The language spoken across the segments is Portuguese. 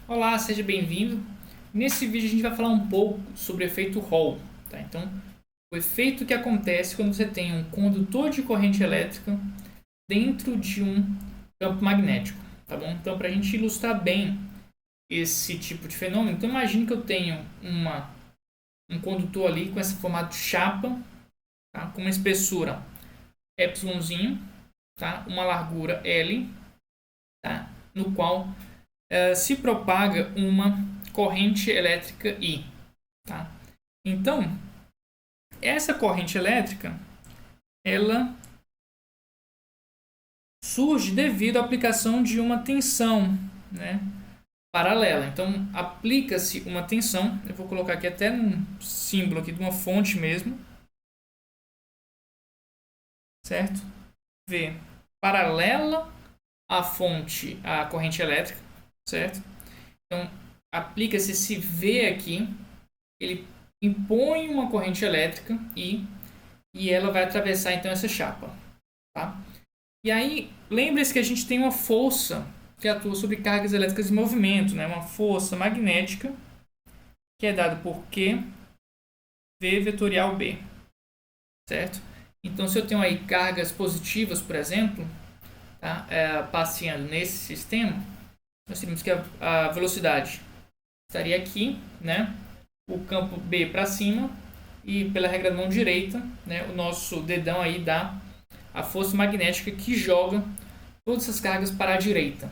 Olá, seja bem-vindo. Nesse vídeo a gente vai falar um pouco sobre o efeito Hall, tá? Então, o efeito que acontece quando você tem um condutor de corrente elétrica dentro de um campo magnético, tá bom? Então, para a gente ilustrar bem esse tipo de fenômeno, então imagine que eu tenho um condutor ali com esse formato de chapa, tá? Com uma espessura Epsilonzinho, tá? Uma largura L, tá? No qual se propaga uma corrente elétrica I. Tá? Então, essa corrente elétrica ela surge devido à aplicação de uma tensão, né, paralela. Então, aplica-se uma tensão, eu vou colocar aqui até um símbolo aqui de uma fonte mesmo, certo? V paralela à fonte, à corrente elétrica, certo? Então, aplica-se esse V aqui, ele impõe uma corrente elétrica e ela vai atravessar então essa chapa, tá? E aí, lembre-se que a gente tem uma força que atua sobre cargas elétricas em movimento, né? Uma força magnética que é dada por Q V vetorial B, certo? Então, se eu tenho aí cargas positivas, por exemplo, tá? Passeando nesse sistema, nós teríamos que a velocidade estaria aqui, né? O campo B para cima e pela regra da mão direita, né? O nosso dedão aí dá a força magnética que joga todas essas cargas para a direita.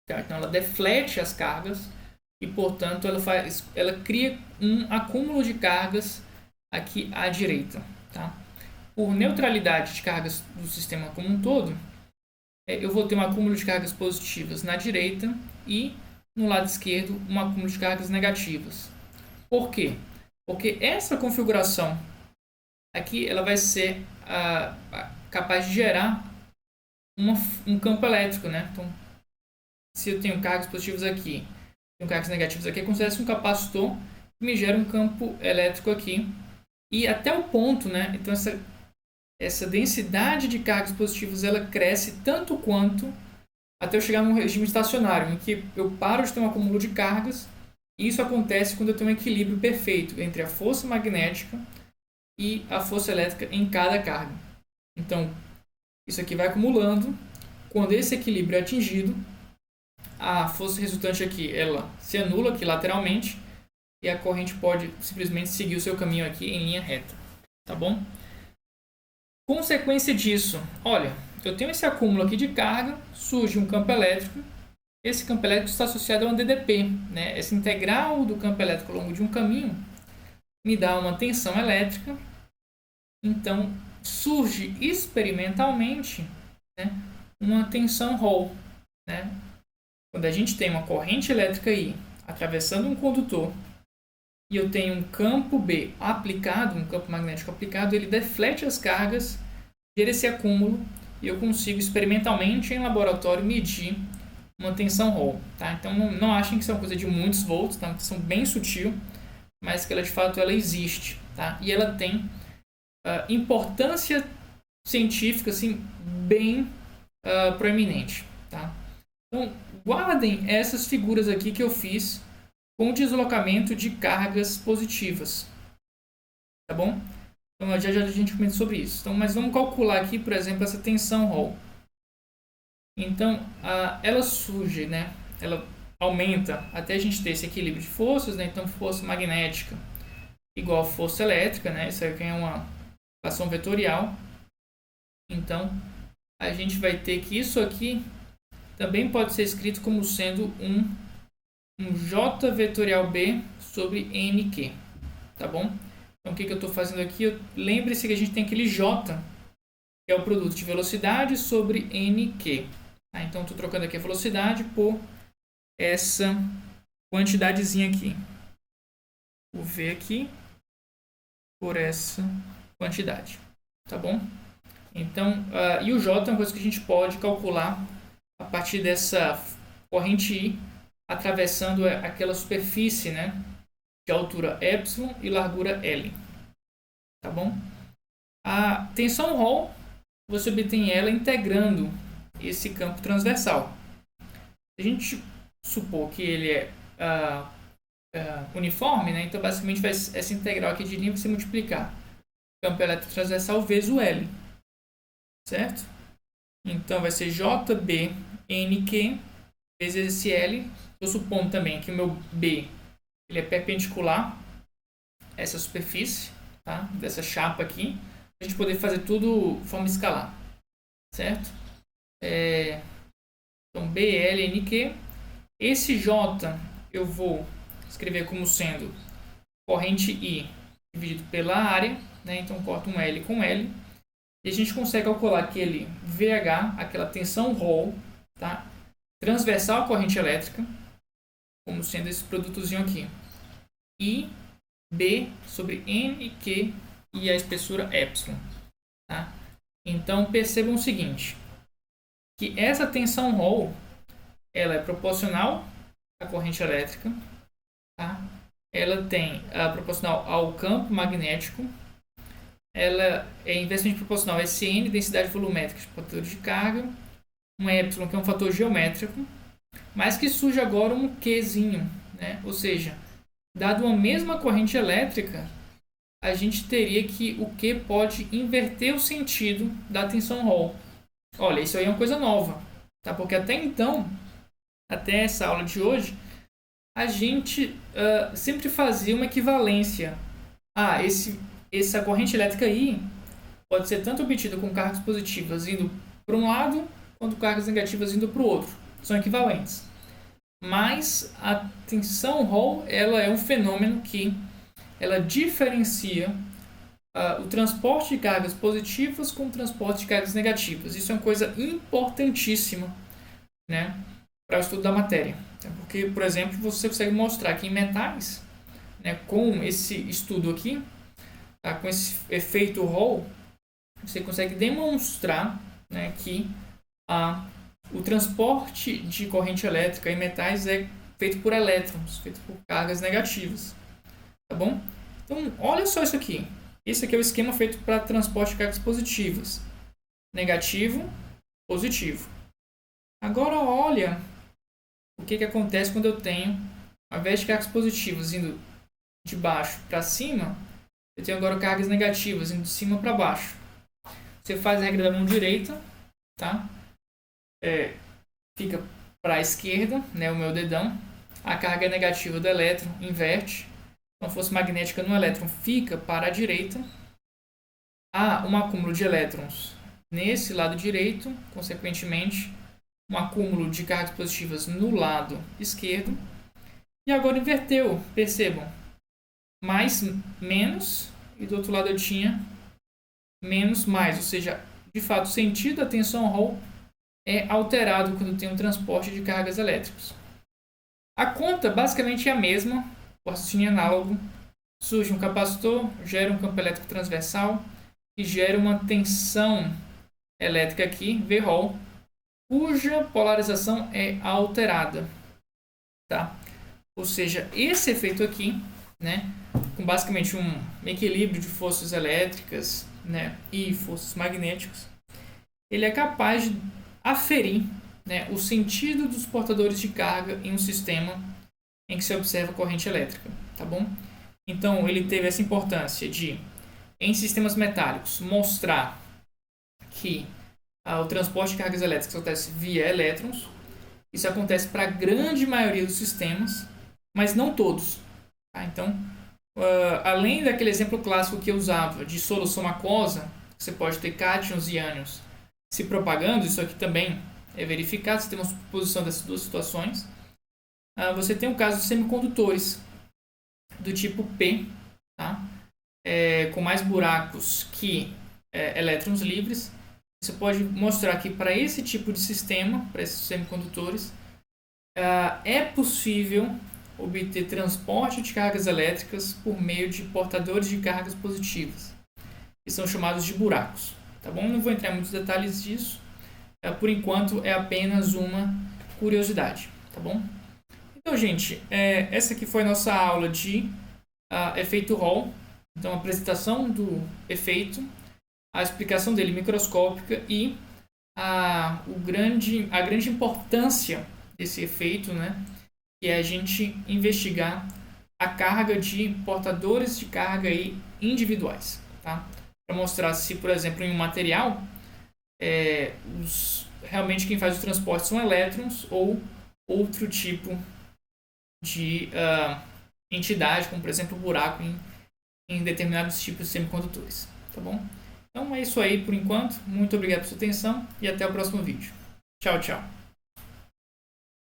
Tá? Então ela deflete as cargas e, portanto, ela cria um acúmulo de cargas aqui à direita. Tá? Por neutralidade de cargas do sistema como um todo, eu vou ter um acúmulo de cargas positivas na direita e no lado esquerdo um acúmulo de cargas negativas. Por quê? Porque essa configuração aqui ela vai ser capaz de gerar um campo elétrico, né? Então, se eu tenho cargas positivas aqui e cargas negativas aqui, é como se fosse um capacitor que me gera um campo elétrico aqui. E até o ponto, né? Então, essa densidade de cargas positivas ela cresce tanto quanto até eu chegar num regime estacionário, em que eu paro de ter um acúmulo de cargas. E isso acontece quando eu tenho um equilíbrio perfeito entre a força magnética e a força elétrica em cada carga. Então, isso aqui vai acumulando. Quando esse equilíbrio é atingido, a força resultante aqui ela se anula aqui lateralmente e a corrente pode simplesmente seguir o seu caminho aqui em linha reta, tá bom? Consequência disso, olha, eu tenho esse acúmulo aqui de carga, surge um campo elétrico, esse campo elétrico está associado a um DDP, né? Essa integral do campo elétrico ao longo de um caminho me dá uma tensão elétrica, então surge experimentalmente, né, uma tensão Hall, né? Quando a gente tem uma corrente elétrica aí atravessando um condutor e eu tenho um campo B aplicado, um campo magnético aplicado, ele deflete as cargas, gera esse acúmulo e eu consigo experimentalmente em laboratório medir uma tensão Hall. Tá? Então não achem que isso é uma coisa de muitos volts, tá? Uma questão bem sutil, mas que ela de fato ela existe. Tá? E ela tem importância científica assim, bem proeminente. Tá? Então, guardem essas figuras aqui que eu fiz com deslocamento de cargas positivas. Tá bom? Então, já a gente comenta sobre isso. Então, mas vamos calcular aqui, por exemplo, essa tensão Hall. Então, ela surge, né? Ela aumenta até a gente ter esse equilíbrio de forças, né? Então, força magnética igual a força elétrica, né? Isso aqui é uma equação vetorial. Então, a gente vai ter que isso aqui também pode ser escrito como sendo um J vetorial B sobre NQ, tá bom? Então, o que eu estou fazendo aqui? Lembre-se que a gente tem aquele J, que é o produto de velocidade sobre NQ. Tá? Então, estou trocando aqui a velocidade por essa quantidadezinha aqui. O V aqui por essa quantidade, tá bom? Então, e o J é uma coisa que a gente pode calcular a partir dessa corrente I atravessando aquela superfície, né, de altura epsilon e largura L, tá bom? A tensão Hall, você obtém ela integrando esse campo transversal. A gente supor que ele é uniforme, né? Então basicamente essa integral aqui de linha vai se multiplicar campo elétrico transversal vezes o L, certo? Então vai ser JBNQ vezes esse L. Estou supondo também que o meu B ele é perpendicular a essa superfície, tá? Dessa chapa aqui, a gente poder fazer tudo de forma escalar, certo? Então BLNQ, esse J eu vou escrever como sendo corrente I dividido pela área, né? Então corto um L com L e a gente consegue calcular aquele VH, aquela tensão Ρ, tá? Transversal à corrente elétrica, como sendo esse produtozinho aqui, I B sobre NQ e a espessura epsilon, tá? Então percebam o seguinte, que essa tensão Ρ ela é proporcional à corrente elétrica, tá? Ela tem proporcional ao campo magnético, ela é inversamente proporcional a Sn, densidade volumétrica de portadores de carga, um epsilon que é um fator geométrico, mas que surge agora um Qzinho, né? Ou seja, dado uma mesma corrente elétrica, a gente teria que o Q pode inverter o sentido da tensão Ρ. Olha, isso aí é uma coisa nova, tá? Porque até então, até essa aula de hoje, a gente sempre fazia uma equivalência. Essa corrente elétrica I pode ser tanto obtida com cargas positivas indo para um lado, quanto cargas negativas indo para o outro. São equivalentes. Mas a tensão Ρ ela é um fenômeno que ela diferencia o transporte de cargas positivas com o transporte de cargas negativas. Isso é uma coisa importantíssima, né, para o estudo da matéria. Porque, por exemplo, você consegue mostrar que em metais, né, com esse estudo aqui, tá, com esse efeito Hall, você consegue demonstrar, né, que o transporte de corrente elétrica em metais é feito por elétrons, feito por cargas negativas. Tá bom? Então, olha só isso aqui. Esse aqui é o esquema feito para transporte de cargas positivas. Negativo, positivo. Agora, olha o que acontece quando eu tenho, ao invés de cargas positivas indo de baixo para cima, eu tenho agora cargas negativas indo de cima para baixo. Você faz a regra da mão direita, tá? Fica para a esquerda, né, o meu dedão. A carga negativa do elétron inverte. Então, força magnética no elétron fica para a direita. Há um acúmulo de elétrons nesse lado direito, consequentemente, um acúmulo de cargas positivas no lado esquerdo. E agora inverteu, percebam. Mais, menos, e do outro lado eu tinha menos, mais. Ou seja, de fato, o sentido da tensão Ρ é alterado quando tem um transporte de cargas elétricas. A conta basicamente é a mesma, o raciocínio análogo. Surge um capacitor, gera um campo elétrico transversal e gera uma tensão elétrica aqui, Vrho, cuja polarização é alterada, tá? Ou seja, esse efeito aqui, né, com basicamente um equilíbrio de forças elétricas, né, e forças magnéticas, ele é capaz de aferir, né, o sentido dos portadores de carga em um sistema em que se observa corrente elétrica, tá bom? Então, ele teve essa importância de, em sistemas metálicos, mostrar que o transporte de cargas elétricas acontece via elétrons. Isso acontece para a grande maioria dos sistemas, mas não todos. Tá? Então, além daquele exemplo clássico que eu usava de solução aquosa, você pode ter cátions e ânions se propagando, isso aqui também é verificado, você tem uma superposição dessas duas situações. Você tem o caso de semicondutores do tipo P, tá? Com mais buracos que elétrons livres. Você pode mostrar que para esse tipo de sistema, para esses semicondutores, é possível obter transporte de cargas elétricas por meio de portadores de cargas positivas, que são chamados de buracos. Tá bom? Não vou entrar em muitos detalhes disso. Por enquanto, é apenas uma curiosidade. Tá bom? Então, gente, essa aqui foi a nossa aula de efeito Hall. Então, a apresentação do efeito, a explicação dele microscópica e a grande importância esse efeito, né? Que é a gente investigar a carga de portadores de carga aí individuais, tá? Para mostrar se, por exemplo, em um material, realmente quem faz o transporte são elétrons ou outro tipo de entidade, como por exemplo o buraco em determinados tipos de semicondutores, tá bom? Então é isso aí por enquanto. Muito obrigado pela sua atenção e até o próximo vídeo. Tchau, tchau.